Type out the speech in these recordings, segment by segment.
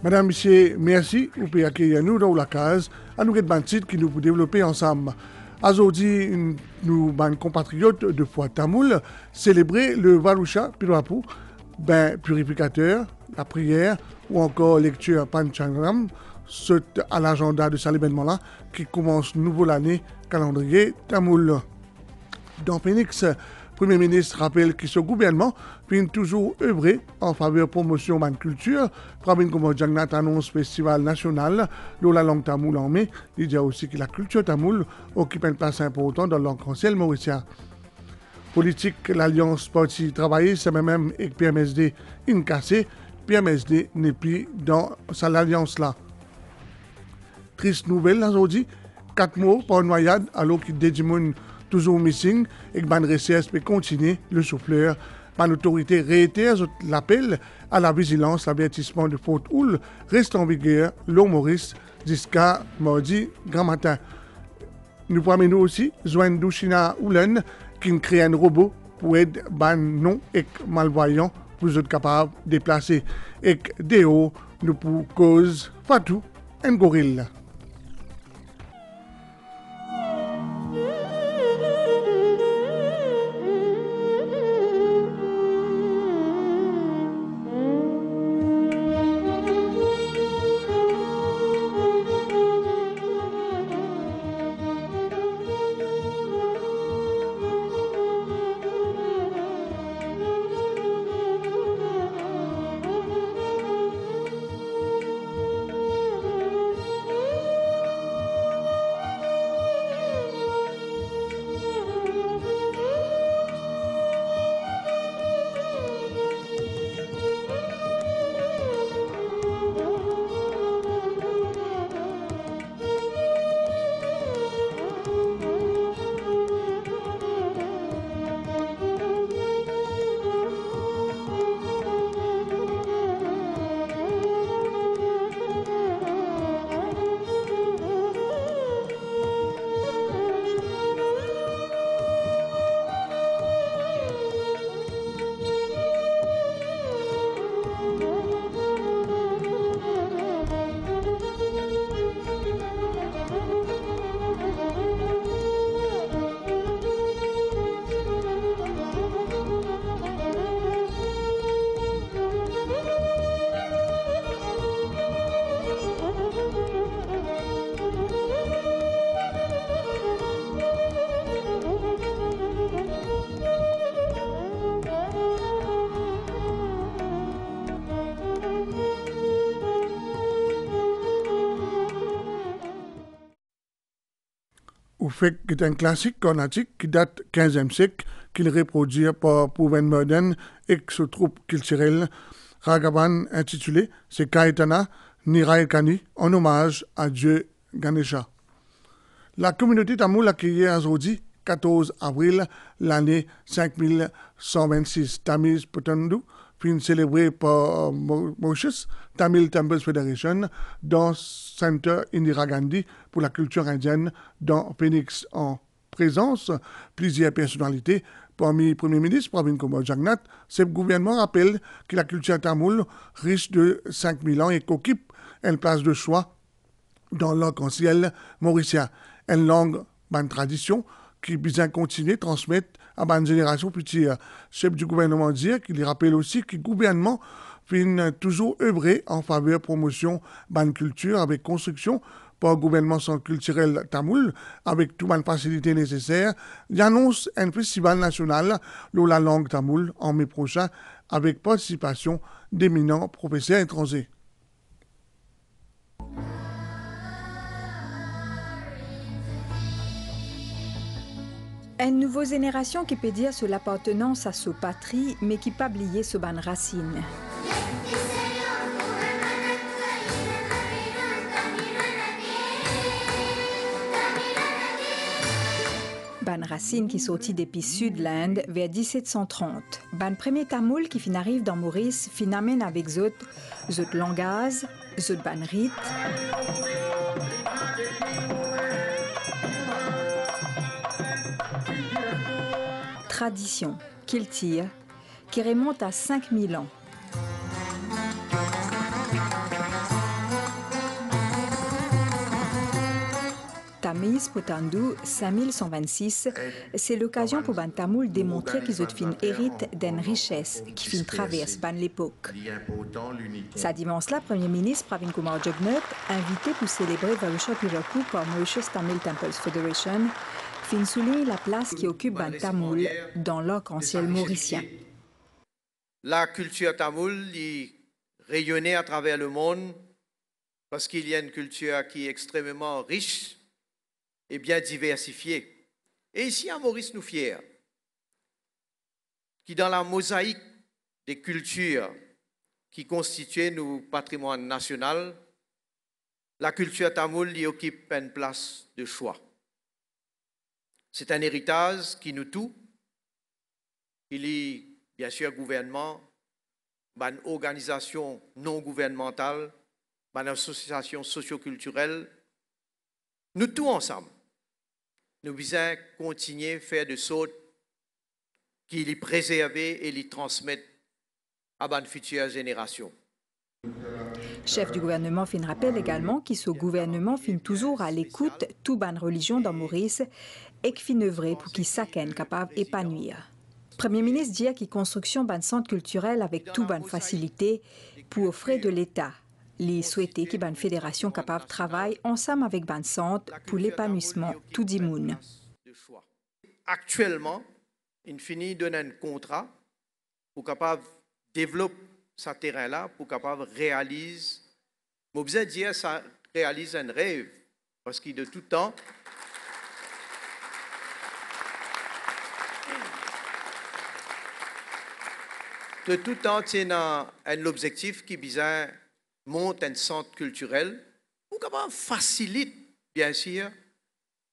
Madame, Monsieur, merci pour accueillir nous dans la case à nous titre qui nous pour développer ensemble. Aujourd'hui, nous, compatriotes de foi tamoul, célébrer le Varusha Pirapu, purificateur, la prière ou encore lecture Panchangam, c'est à l'agenda de cet événement-là qui commence nouveau l'année calendrier tamoul. Dans Phoenix, Premier ministre rappelle que ce gouvernement vient toujours œuvrer en faveur de la promotion de la culture. Pravin Kumar Jagnat annonce festival national de la langue tamoule en mai. Il dit aussi que la culture tamoule occupe une place importante dans l'arc-en-ciel mauricien. Politique, l'Alliance Parti Travailler, c'est même avec PMSD incassé. PMSD n'est plus dans cette alliance-là. Triste nouvelle aujourd'hui, 4 morts par noyade alors qu'il Digimon toujours missing et que ban RCS peut continuer le souffleur. L'autorité réitère l'appel à la vigilance, l'avertissement de faute houle reste en vigueur l'eau Maurice jusqu'à mardi grand matin. Nous promenons aussi joindre Douchina Oulen qui crée un robot pour aider ban non et malvoyants pour être capables de déplacer et Déo nous pour cause Fatou un gorille. Au fait que c'est un classique cornatique qui date 15e siècle, qu'il reproduit par Pouven Modern et que ce troupe culturel Ragavan intitulé c'est Kaitana Niraikani en hommage à Dieu Ganesha. La communauté tamoule accueillit aujourd'hui 14 avril l'année 5126 Tamis Putandu, puis célébré par Mauritius Tamil Temples Federation dans Center Indira Gandhi pour la culture indienne dans Phoenix en présence plusieurs personnalités. Parmi le Premier ministre Pravin Kumar Jagnat, ce gouvernement rappelle que la culture tamoule, riche de 5000 ans et qu'occupe une place de choix dans l'arc-en-ciel mauricien. Une langue, une tradition qui besoin continuer de transmettre à une génération future. Chef du gouvernement dit qu'il rappelle aussi que le gouvernement vient toujours œuvrer en faveur de la promotion de la culture avec construction par le gouvernement centre culturel tamoul avec toutes les facilités nécessaires. Il annonce un festival national de la langue tamoul en mai prochain avec participation d'éminents professeurs étrangers. Une nouvelle génération qui peut dire sur l'appartenance à sa patrie, mais qui pas oublier ses bonnes racines. Bonne racine qui sortit depuis Sud-L'Inde vers 1730. Bonne premier tamoul qui fin arrive dans Maurice, fin amène avec zot langage, zot bonne rite. Tradition, culture, qui remonte à 5000 ans. Maïs Potandu 5126, c'est l'occasion pour ban Tamoul démontrer qu'ils ont fin hérite d'une richesse qui fin traverse ban l'époque. Sa dimanche-là, Premier ministre Pravin Kumar Jugnauth, invité pour célébrer Varusha Piraku par Mauritius Tamil Temples Federation, fin souligne la place qui occupe ban Tamoul dans l'arc-en-ciel mauricien. La culture tamoule est rayonnée à travers le monde parce qu'il y a une culture qui est extrêmement riche et bien diversifiée. Et ici à Maurice, nous fiers, qui dans la mosaïque des cultures qui constituent nos patrimoines nationaux, la culture tamoule y occupe une place de choix. C'est un héritage qui nous touche. Il y a bien sûr gouvernement, une organisation non gouvernementale, une association socio-culturelle. Nous tous ensemble, nous devons continuer à faire de sorte qu'il les préserve et les transmettre à une future génération. Chef du gouvernement fin rappelle également que ce gouvernement fin toujours à l'écoute tout ban religion dans Maurice et qui fin œuvrer pour qu'il s'aquenne capable d'épanouir. Premier ministre dit que construction d'un centre culturel avec tout ban facilité pour offrir de l'État. Il souhaitait que une fédération capable travaille ensemble avec ban centre pour l'épanouissement tout du monde. Actuellement, il finit de donner un contrat pour capable développer ce terrain-là, pour capable réaliser. Mais besoin dire ça réalise un rêve parce qu'il de tout temps. De tout temps, c'est un objectif qui vise monter un centre culturel pour capable faciliter, bien sûr,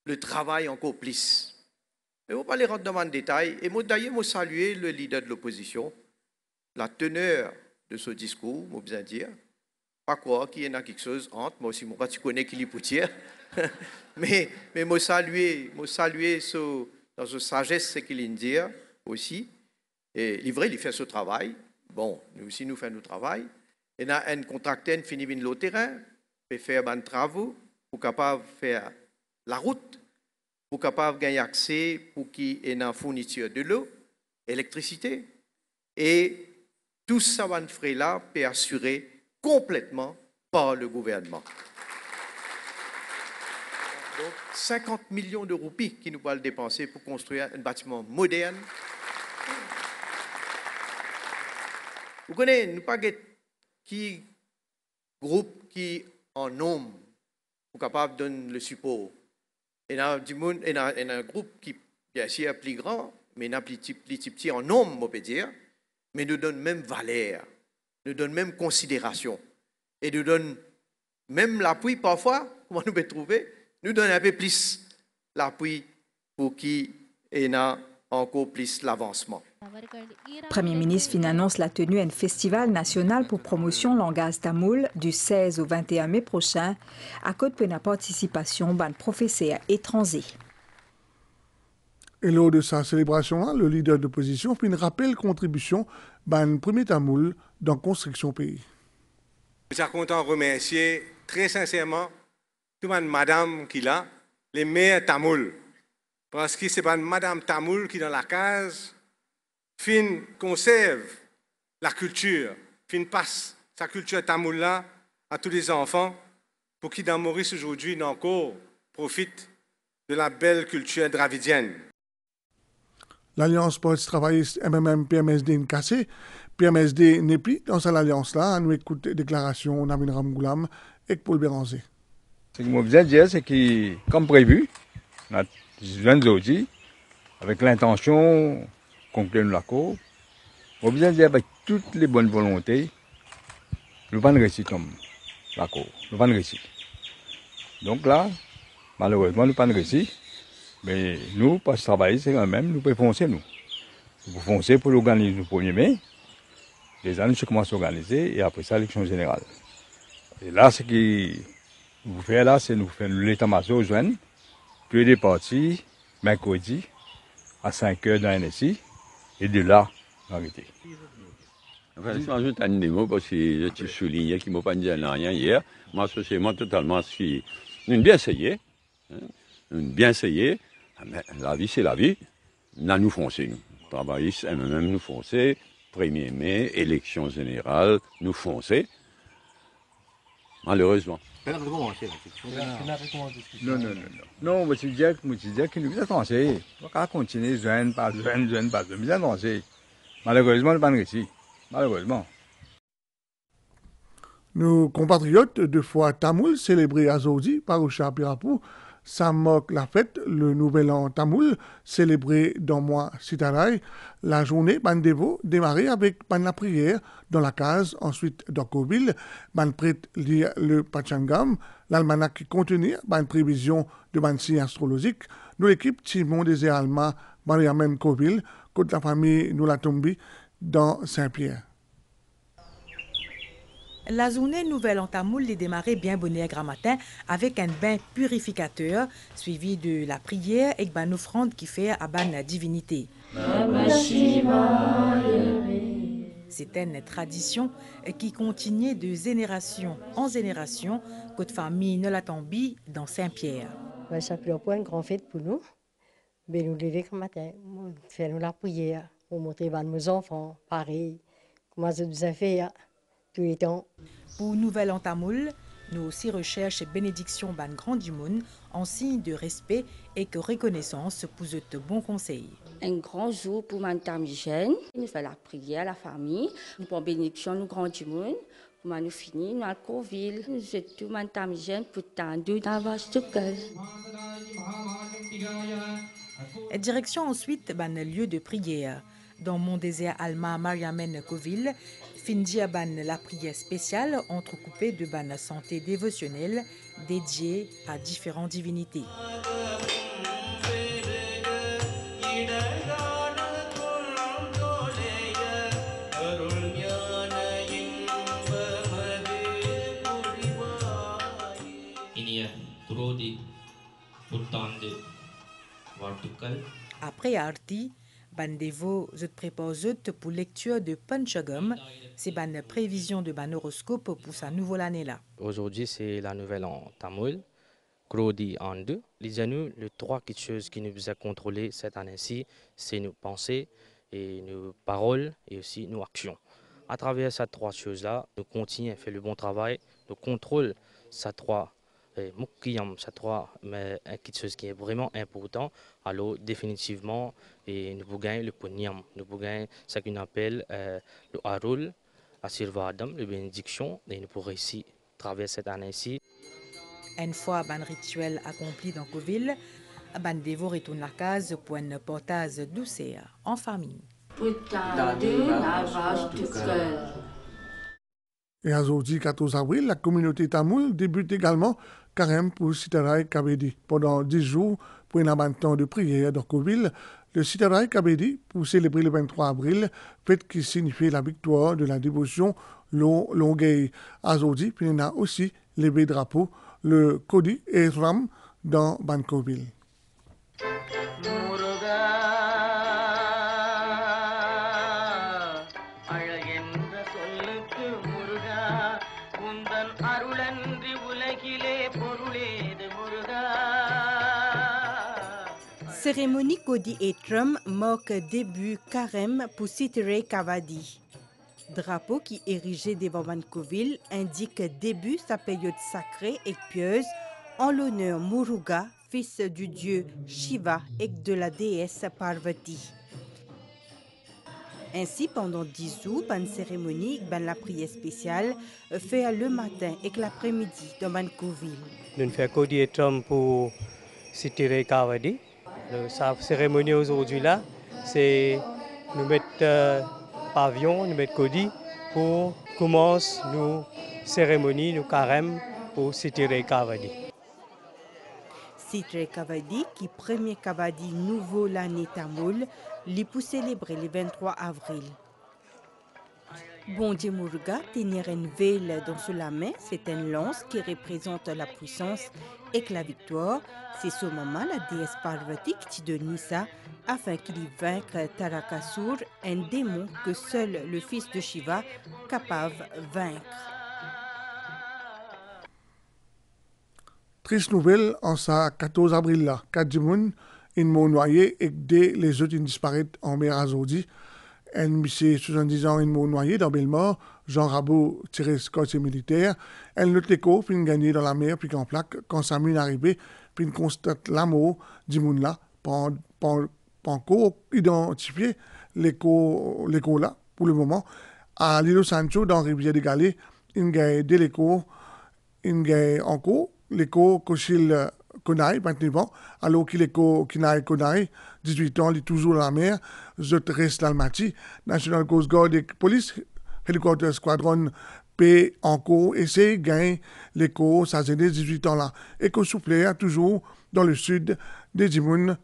le travail encore plus. Et on va pas les rentrer dans le détail. Et moi, d'ailleurs, je salue le leader de l'opposition, la teneur de ce discours, je besoin dire. Pas quoi qu'il y en a quelque chose entre, moi aussi, moi, tu connais qu'il est poutière. mais je salue dans sa sagesse, ce qu'il dit aussi. Et livré, il fait ce travail. Bon, nous aussi, nous faisons notre travail. Et il y a un contracteur qui finit le terrain, peut faire des travaux pour capable faire la route, pour capable gagner accès pour qu'il y ait une fourniture de l'eau, électricité. Et tout ça, frais-là, peut assurer complètement par le gouvernement. Donc, 50 millions de roupies qui nous va dépenser pour construire un bâtiment moderne. Vous connaissez, nous pas qui groupe qui en nombre pour capable de donner le support. Il y a un groupe qui bien sûr plus grand, mais il y a plus petit en nombre, on peut dire, mais nous donne même valeur, nous donne même considération, et nous donne même l'appui parfois, comment nous pouvons trouver, nous donne un peu plus l'appui pour qu'il y ait encore plus l'avancement. Premier ministre fin annonce la tenue d'un festival national pour promotion langage tamoul du 16 au 21 mai prochain, à côté de la participation d'un professeur étranger. Et lors de sa célébration, le leader d'opposition fait une rappel contribution d'un premier tamoul dans la construction pays. Je suis content de remercier très sincèrement toute madame qui là, les meilleurs tamouls. Parce que c'est pas madame tamoul qui dans la case fin conserve la culture, fin passe sa culture tamoul-là à tous les enfants pour qui dans Maurice aujourd'hui encore profitent de la belle culture dravidienne. L'Alliance Parti travailliste MMM-PMSD est cassée. PMSD n'est plus dans cette alliance-là. Nous écoutons déclaration Namin Ramgoulam et Paul Béranger. Ce que je veux dire, c'est que, comme prévu, notre jeune aujourd'hui, avec l'intention de conclure l'accord, je veux dire avec toutes les bonnes volontés, nous allons réussir l'accord. Nous allons réussir. Donc là, malheureusement, nous allons réussir. Mais nous, parce que travailler, c'est quand même, nous pouvons foncer, nous. Nous pouvons foncer pour l'organiser le 1er mai. Les années, je commence à organiser et après ça, l'élection générale. Et là, ce que nous faisons là, c'est nous faire l'état-major joindre, puis des partis, mercredi, à 5 h dans NSI, et de là, arrêter. Enfin, je rajoute un mot parce que je soulignais qu'il ne m'a pas dit rien hier. Moi, associément totalement, je suis bien essayé. bien essayé. Mais la vie, c'est la vie. Là, nous foncez. Travaillistes, MMM, nous foncez. 1er mai, élection générale, nous foncez. Malheureusement. Non, moi, je dis qu'il nous a avancé. On va continuer, jeune par jeune, nous a avancé. Malheureusement, le pas réussi. Malheureusement. Nos compatriotes de foi tamoul célébrés à Zodi, Parusha Pirapou, ça moque la fête, le nouvel an tamoul, célébré dans mois Sitarai. La journée Bandevo démarré avec la prière dans la case, ensuite dans Coville, ban prête lire le Pachangam, l'almanach qui contenait ban prévision de ban signe astrologique. Nous l'équipe Timon des Alma, Mariamem Coville, côté la famille nous la tombi dans Saint-Pierre. La journée nouvelle en tamoul est démarrée bien bonheur grand matin avec un bain purificateur suivi de la prière et une offrande qui fait à ban divinité. C'est une tradition qui continue de génération en génération côté famille Nolatambi dans Saint-Pierre. Ça peut être une grande fête pour nous. Mais nous lever grand matin, faire la prière, pour montrer à nos enfants, pareil, comment ça nous a fait. Pour Nouvelle en tamoul, nous aussi recherchons bénédiction ban grand du monde en signe de respect et que reconnaissance pour ce bon conseil. Un grand jour pour Madame Jeanne, nous faisons la prière, la famille, nous prenons bénédiction, nous grand du monde, pour nous finir, nous à Coville, nous jetons Madame Jeanne pour tendre dans la Direction ensuite ban lieu de prière. Dans mon désert Alma Mariamen Coville, Findia ban la prière spéciale entrecoupée de ban santé dévotionnelle dédiée à différentes divinités. Après Arti, Bandevo je prépare pour lecture de Panchagam, c'est ban prévision de ban horoscope pour sa nouvelle année là. Aujourd'hui c'est la nouvelle en tamoul, Krodi en 2. Lisez-nous les trois choses qui nous a contrôlé cette année-ci, c'est nos pensées et nos paroles et aussi nos actions. À travers ces trois choses-là, nous continuons à faire le bon travail, nous contrôlons ces trois mais quelque chose qui est vraiment important. Alors définitivement, et nous pouvons gagner le ponyam, nous pouvons gagner ce qu'on appelle le harul, asirvadam, la bénédiction, et nous pouvons réussir à travers cette année-ci. Une fois un rituel accompli dans Coville, Bandevo retourne la case pour un portage douceur en famille. Et à Zodi, 14 avril, la communauté tamoul débute également carême pour Sitarai Kabedi. Pendant 10 jours, pour un temps de prière dans Coville, le Sitarai Kabedi, pour célébrer le 23 avril, fête qui signifie la victoire de la dévotion longueuil. À Zodi, puis il y a aussi les drapeaux, le Kodi et Ram dans Bancoville. Cérémonie Kodi et Trum marque début carême pour Sitere Kavadi. Drapeau qui érigé devant Vancouver indique début sa période sacrée et pieuse en l'honneur Muruga, fils du dieu Shiva et de la déesse Parvati. Ainsi, pendant 10 jours, une cérémonie, la prière spéciale, fait le matin et l'après-midi dans Vancouver. Nous faisons Kodi et Trum pour Sitere Kavadi. Sa cérémonie aujourd'hui là, c'est nous mettre pavillon, nous mettre Kodi pour commencer nos cérémonies, nos carême pour Sitere Kavadi. Sitere Kavadi, qui premier Kavadi nouveau l'année tamoul, l'y pour célébrer le 23 avril. Bon Dieu Muruga tenir une veille dans la main, c'est une lance qui représente la puissance et la victoire. C'est ce moment la déesse Parvati qui donne ça afin qu'il vaincre Tarakasur, un démon que seul le fils de Shiva capable de vaincre. Triste nouvelle en sa 14 avril là. 4 Jimoun, une mot noyé et dès les autres ils disparaissent en mer Azodi. Un monsieur 70 ans, une mot noyé dans Belmort. Jean Rabot tiré scotch militaire. Elle note l'écho, puis une gagnée dans la mer, puis qu'en plaque. Quand Samuel est arrivé, puis une constate l'amour Jimoun là. Pas encore identifié l'écho là, pour le moment. À l'île Sancho, dans Rivière des Galets, une gagne de l'écho, une gagne encore. L'écho Kochil Konai, 29 ans, alors qu'il est Kinai Konai, 18 ans, il est toujours dans la mer, je reste l'Almaty, National Coast Guard et Police, Helicopter Squadron, P encore, essaie de gagner l'écho, ça c'est 18 ans là. Éco soufflé, toujours dans le sud des Dimoun,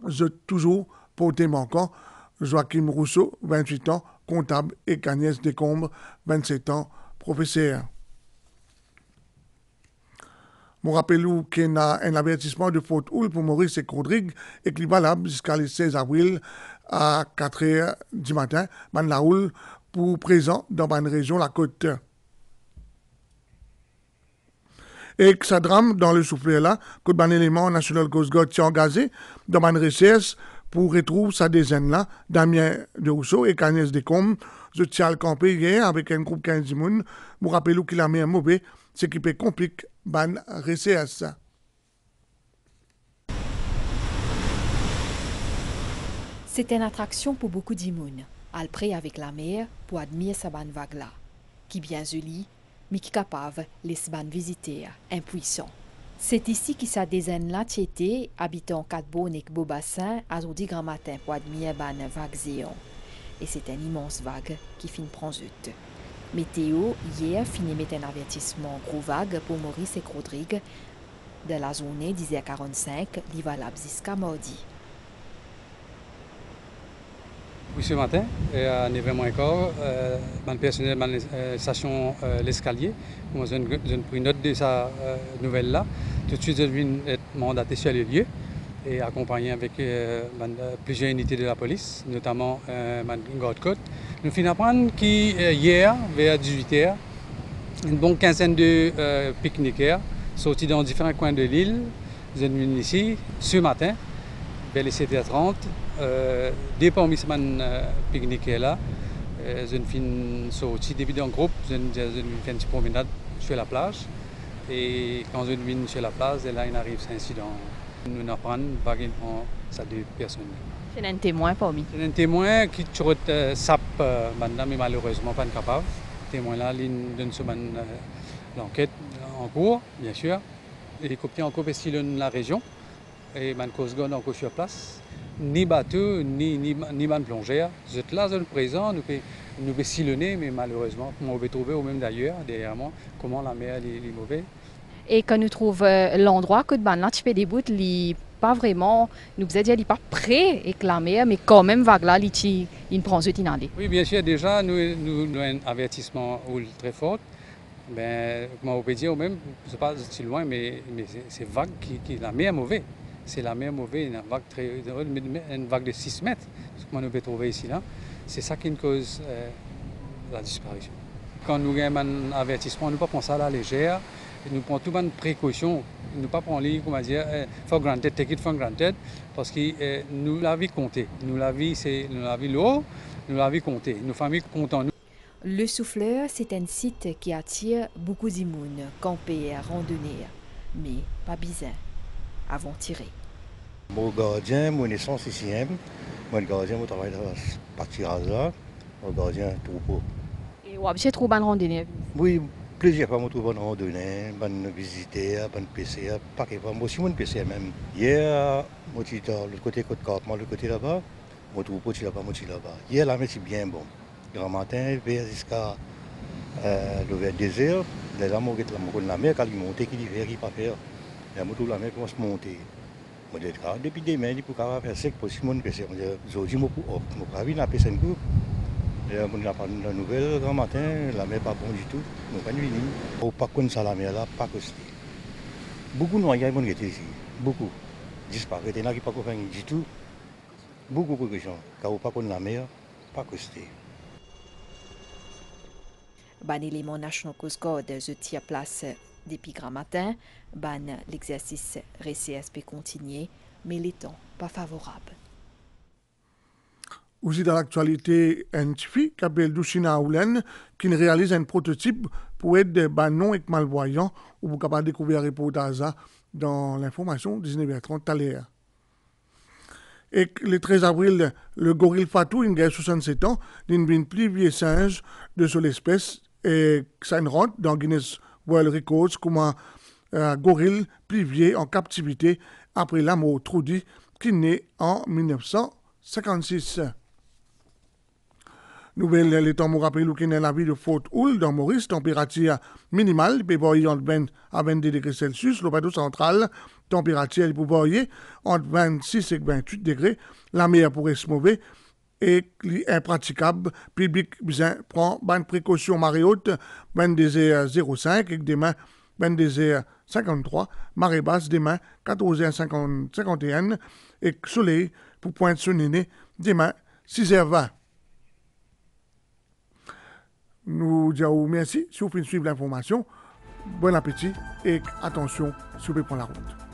je toujours porté manquant, Joachim Rousseau, 28 ans, comptable, et Agnès Descombres, 27 ans, professeur. Je rappelle qu'il y a un avertissement de faute houle pour Maurice et Rodrigue et qui est valable jusqu'à le 16 avril à 4 h du matin. Man la houle pour présent dans une région, la côte. Et que ça drame dans le soufflet là, que un élément National Coast Guard s'est engagé dans une recherche pour retrouver sa dizaine là, Damien de Rousseau et Agnès Descombes. Je tiens à le camper hier avec un groupe 15 personnes. Je rappelle qu'il a mis un mauvais, ce qui peut compliquer ban recherche. C'est une attraction pour beaucoup d'immunes, à le près avec la mer pour admirer sa ban vague là, qui bien jolie, mais qui capable les ban visiter impuissants. C'est ici que sa dizaine là était habitant Quatre-Bonnes et Beaubassin à aujourd'hui grand matin pour admirer ban vague zéon. Et c'est une immense vague qui finit prendre zut. Météo, hier, finit mettre un avertissement gros vague pour Maurice et Rodrigue de la journée 10h45, qui valable jusqu'à mardi. Oui, ce matin, à 9h15, le personnel de la station L'Escalier, moi j'ai pris note de sa nouvelle-là. Tout de suite, je viens être mandaté sur les lieux et accompagné avec plusieurs unités de la police, notamment garde-côte. Nous finissons apprendre qu'hier, vers 18h, une bonne quinzaine de pique-niqueurs sortis dans différents coins de l'île, ils sont venus ici ce matin, vers les 7h30. Dès parmi ces pique-niqueurs-là, ils sont sortis depuis dans le groupe, ils ont fait une petite promenade sur la plage. Et quand ils viennent sur la plage, là, il arrive cet incident. Nous apprenons vaguement ça deux personnes. C'est un témoin parmi. C'est un témoin qui sape maintenant, mais malheureusement pas capable. Le témoin là, il donne sur l'enquête en cours, bien sûr. Hélicoptère encore ici dans la région. Et man Coast Guard encore sur place. Ni bateau, ni plongeur. Vous là, dans présent, nous pouvons sillonner, mais malheureusement, on peut trouver, ou même d'ailleurs, derrière moi, comment la mer est mauvaise. Et quand nous trouvons l'endroit que là, tu peux débouter, il pas vraiment, nous vous dire, il n'est pas prêt avec la mer, mais quand même, vague là, il prend ce inondé. Oui, bien sûr, déjà, nous avons un avertissement très fort. Ben, comment on peut dire, même, je ne sais pas si loin, mais c'est vague qui la mer mauvaise. C'est la mer mauvaise, une vague de 6 mètres, ce qu'on peut trouver ici. Là. C'est ça qui cause la disparition. Quand nous avons un avertissement, nous ne pouvons pas prendre ça à la légère. Nous prenons toutes les précautions. Nous ne pouvons pas prendre, comment dire, for granted, take it for granted, parce que nous l'avons compté. Nous l'avons l'eau, nous l'avons compté. Nos familles comptent en nous. Le Souffleur, c'est un site qui attire beaucoup d'immunes, campés, randonneurs, mais pas bizarre. Avant tirer. Mon gardien, mon naissance ici, mon gardien, mon travail partir à là, mon gardien troupeau. Et vous avez trouvé une randonnée? Oui, plusieurs fois, je trouve une randonnée, une visiter, une PC, pas que moi aussi, mon PC même. Hier, je suis de l'autre côté de Cap, moi, le côté là-bas, mon troupeau, je là-bas, moi, je là-bas. Hier, la mer, c'est bien bon. Grand matin, vers jusqu'à le désert, les hommes ont la mer, quand ils montent, qu'ils disent, qu'ils ne peuvent pas faire. La moto la mer commence à monter. Depuis demain, il faut faire sec pour si mon PC. Aujourd'hui, je vais venir à Pessin Group. On a parlé de la nouvelle grand matin, la mer n'est pas bonne du tout. On va venir. Il ne faut pas qu'on ça la mer là, pas coster. Beaucoup de noyés vont être ici. Beaucoup. Disparaître. Il n'y a pas qu'on fait du tout. Beaucoup de gens. Quand on ne pas qu'on la mer, pas coster. Ban élément National Coast Guard je tire place Depuis grand matin, l'exercice RCSP continue, mais les temps pas favorables. Aussi dans l'actualité, un fille qui s'appelle Douchina Oulen, qui réalise un prototype pour aider les non et malvoyants, ou vous pouvez découvrir un reportage dans l'information 19h30 à l'heure. Et le 13 avril, le gorille Fatou, une guerre 67 ans, d'une plus vieux singe de son espèce, et ça rentre dans Guinness World Records comme un gorille plus vieux en captivité après la mort Trudy, qui naît en 1956. Nouvelle, les temps me rappellent qu'il y a la ville de Fort Hull dans Maurice, température minimale, il peut varier entre 20 à 22 degrés Celsius, le plateau central, température il peut varier entre 26 et 28 degrés, la mer pourrait se mauvais et impraticable, public besoin prend bonne précaution marée haute, 22h05 et demain 22h53, marée basse demain 14h51 et soleil pour pointe son nez demain 6h20. Nous disons merci si vous pouvez suivre l'information. Bon appétit et attention si vous pouvez prendre la route.